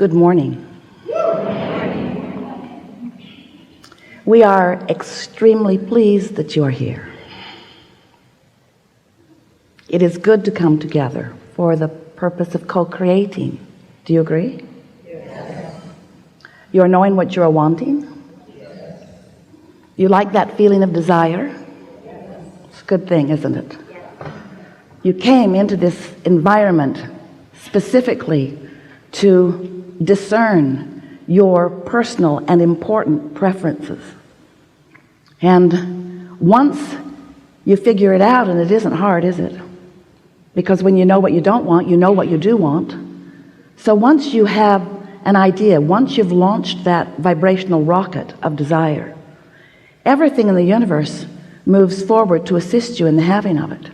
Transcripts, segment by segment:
Good morning. We are extremely pleased that you are here. It is good to come together for the purpose of co-creating. Do you agree? Yes. You are knowing what you are wanting? Yes. You like that feeling of desire? Yes. It's a good thing, isn't it? Yes. You came into this environment specifically to discern your personal and important preferences. And once you figure it out, and it isn't hard, is it? Because when you know what you don't want, you know what you do want. So once you have an idea, once you've launched that vibrational rocket of desire, everything in the universe moves forward to assist you in the having of it.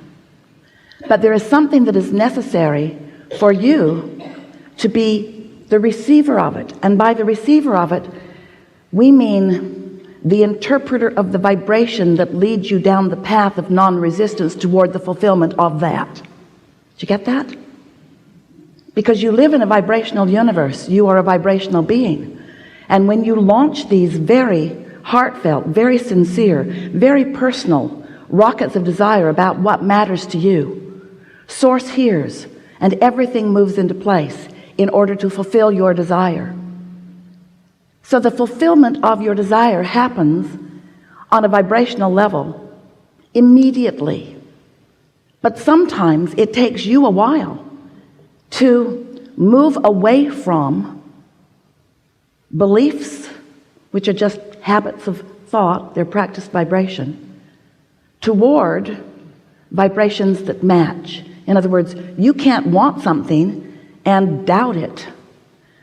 But there is something that is necessary for you to be the receiver of it. And by the receiver of it, we mean the interpreter of the vibration that leads you down the path of non-resistance toward the fulfillment of that. Did you get that? Because you live in a vibrational universe. You are a vibrational being. And when you launch these very heartfelt, very sincere, very personal rockets of desire about what matters to you, Source hears, and everything moves into place in order to fulfill your desire. So the fulfillment of your desire happens on a vibrational level immediately. But sometimes it takes you a while to move away from beliefs, which are just habits of thought, they're practiced vibration, toward vibrations that match. In other words, you can't want something and doubt it.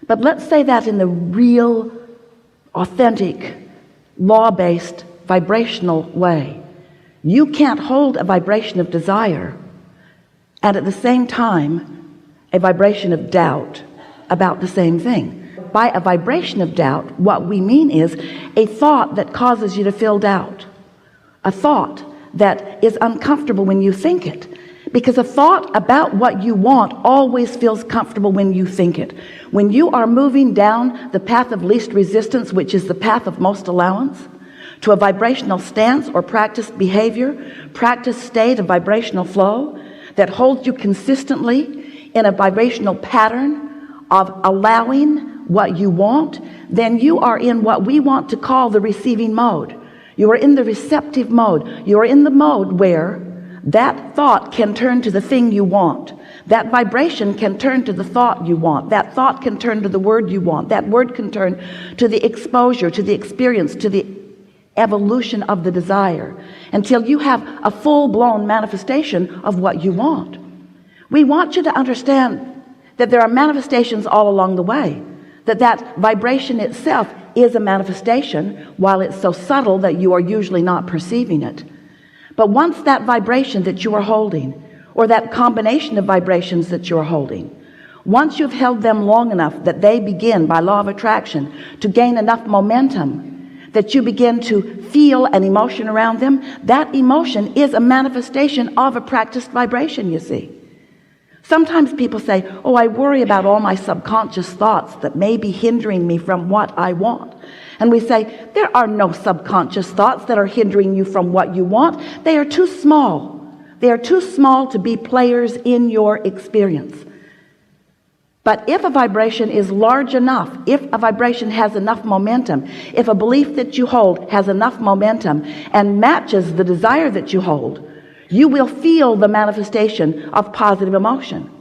But let's say that in the real, authentic, law-based, vibrational way. You can't hold a vibration of desire and at the same time a vibration of doubt about the same thing. By a vibration of doubt, what we mean is a thought that causes you to feel doubt, a thought that is uncomfortable when you think it. Because a thought about what you want always feels comfortable when you think it. When you are moving down the path of least resistance, which is the path of most allowance, to a vibrational stance or practiced behavior, practiced state of vibrational flow that holds you consistently in a vibrational pattern of allowing what you want, then you are in what we want to call the receiving mode. You are in the receptive mode. You are in the mode where that thought can turn to the thing you want. That vibration can turn to the thought you want. That thought can turn to the word you want. That word can turn to the exposure, to the experience, to the evolution of the desire, until you have a full-blown manifestation of what you want. We want you to understand that there are manifestations all along the way, that vibration itself is a manifestation, while it's so subtle that you are usually not perceiving it. But once that vibration that you are holding, or that combination of vibrations that you are holding, once you've held them long enough that they begin by law of attraction to gain enough momentum that you begin to feel an emotion around them, that emotion is a manifestation of a practiced vibration, you see. Sometimes people say, oh, I worry about all my subconscious thoughts that may be hindering me from what I want. And we say, there are no subconscious thoughts that are hindering you from what you want. They are too small. They are too small to be players in your experience. But if a vibration is large enough, if a vibration has enough momentum, if a belief that you hold has enough momentum and matches the desire that you hold, you will feel the manifestation of positive emotion.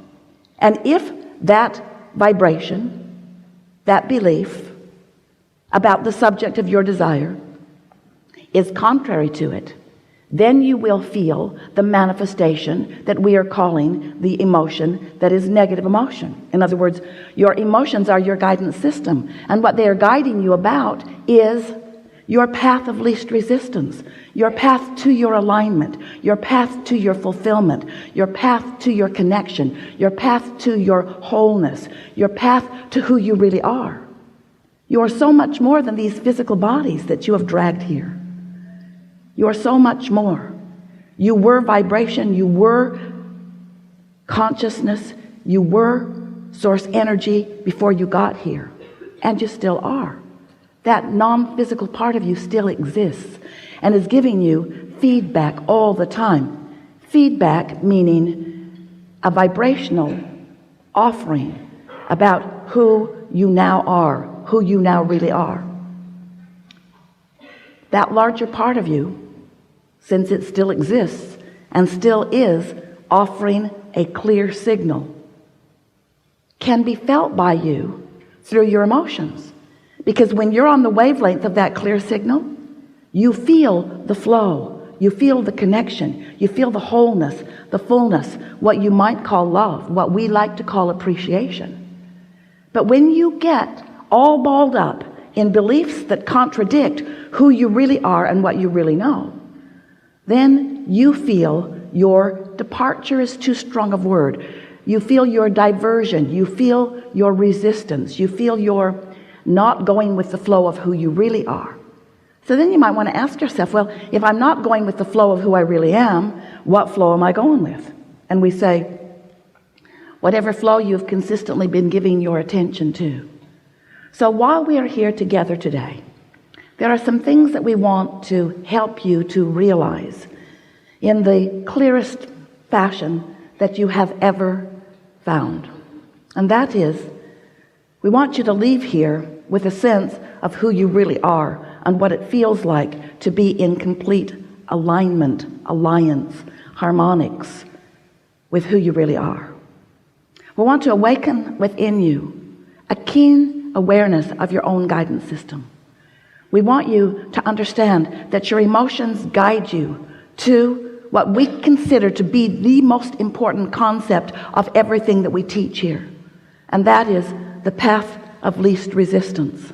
And if that vibration, that belief about the subject of your desire is contrary to it, then you will feel the manifestation that we are calling the emotion that is negative emotion. In other words, your emotions are your guidance system, and what they are guiding you about is your path of least resistance, your path to your alignment, your path to your fulfillment, your path to your connection, your path to your wholeness, your path to who you really are. You are so much more than these physical bodies that you have dragged here. You are so much more. You were vibration, you were consciousness, you were source energy before you got here, and you still are. That non-physical part of you still exists and is giving you feedback all the time. Feedback meaning a vibrational offering about who you now are, who you now really are. That larger part of you, since it still exists and still is offering a clear signal, can be felt by you through your emotions. Because when you're on the wavelength of that clear signal, you feel the flow, you feel the connection, you feel the wholeness, the fullness, what you might call love, what we like to call appreciation. But when you get all balled up in beliefs that contradict who you really are and what you really know, then you feel your departure is too strong a word. You feel your diversion, you feel your resistance, you feel your not going with the flow of who you really are. So then you might want to ask yourself, well, if I'm not going with the flow of who I really am, what flow am I going with? And we say, whatever flow you've consistently been giving your attention to. So while we are here together today, there are some things that we want to help you to realize in the clearest fashion that you have ever found. And that is, we want you to leave here with a sense of who you really are and what it feels like to be in complete alignment, alliance, harmonics with who you really are. We want to awaken within you a keen awareness of your own guidance system. We want you to understand that your emotions guide you to what we consider to be the most important concept of everything that we teach here, and that is the path of least resistance.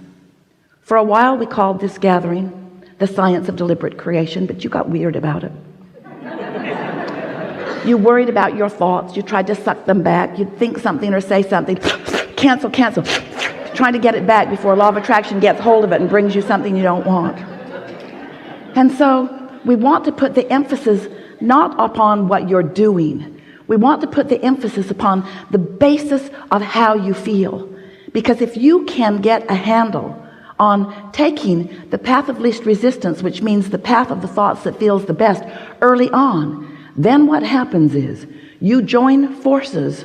For a while we called this gathering the science of deliberate creation, but you got weird about it. You worried about your thoughts, you tried to suck them back, you'd think something or say something, cancel, trying to get it back before law of attraction gets hold of it and brings you something you don't want. And so we want to put the emphasis not upon what you're doing. We want to put the emphasis upon the basis of how you feel. Because if you can get a handle on taking the path of least resistance, which means the path of the thoughts that feels the best early on, then what happens is you join forces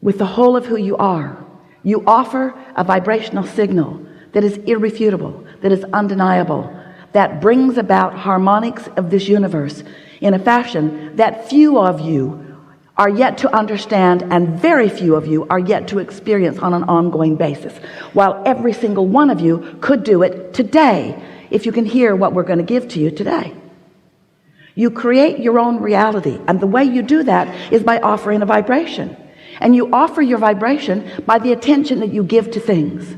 with the whole of who you are. You offer a vibrational signal that is irrefutable, that is undeniable, that brings about harmonics of this universe in a fashion that few of you are yet to understand and very few of you are yet to experience on an ongoing basis, while every single one of you could do it today if you can hear what we're going to give to you today. You create your own reality, and the way you do that is by offering a vibration. And you offer your vibration by the attention that you give to things.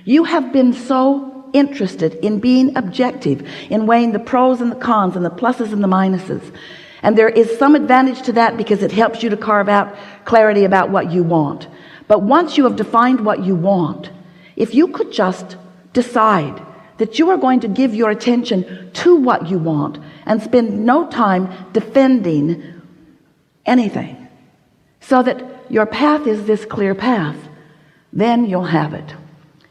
You have been so interested in being objective, in weighing the pros and the cons and the pluses and the minuses. And there is some advantage to that because it helps you to carve out clarity about what you want. But once you have defined what you want, if you could just decide that you are going to give your attention to what you want and spend no time defending anything, so that your path is this clear path, then you'll have it.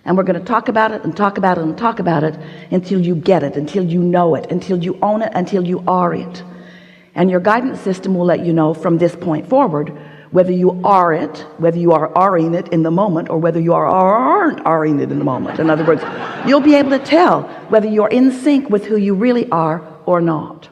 And we're going to talk about it and talk about it and talk about it until you get it, until you know it, until you own it, until you are it. And your guidance system will let you know from this point forward whether you are it, whether you are are-ing it in the moment, or whether you aren't are-ing it in the moment. In other words, you'll be able to tell whether you're in sync with who you really are or not.